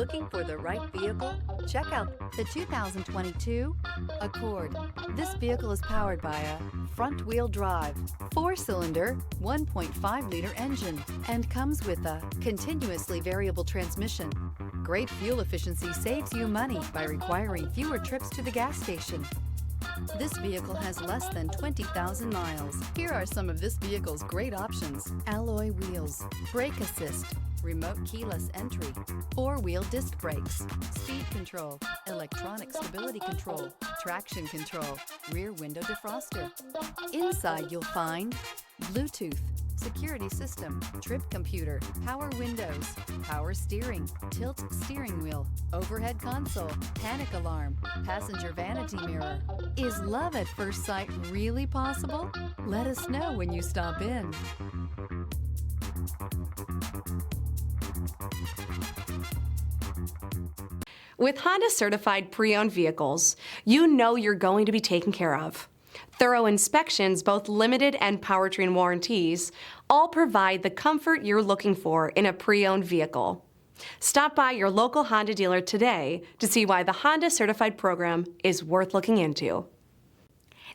Looking for the right vehicle? Check out the 2022 Accord. This vehicle is powered by a front-wheel drive, 4-cylinder, 1.5-liter engine, and comes with a continuously variable transmission. Great fuel efficiency saves you money by requiring fewer trips to the gas station. This vehicle has less than 20,000 miles. Here are some of this vehicle's great options: alloy wheels, brake assist, remote keyless entry, 4-wheel disc brakes, speed control, electronic stability control, traction control, rear window defroster. Inside you'll find Bluetooth, security system, trip computer, power windows, power steering, tilt steering wheel, overhead console, panic alarm, passenger vanity mirror. Is love at first sight really possible? Let us know when you stop in. With Honda certified pre-owned vehicles, you know you're going to be taken care of. Thorough inspections, both limited and powertrain warranties, all provide the comfort you're looking for in a pre-owned vehicle. Stop by your local Honda dealer today to see why the Honda certified program is worth looking into.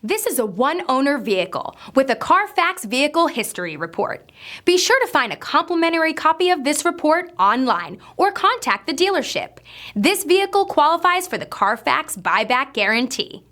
This is a one-owner vehicle with a Carfax Vehicle History Report. Be sure to find a complimentary copy of this report online or contact the dealership. This vehicle qualifies for the Carfax Buyback Guarantee.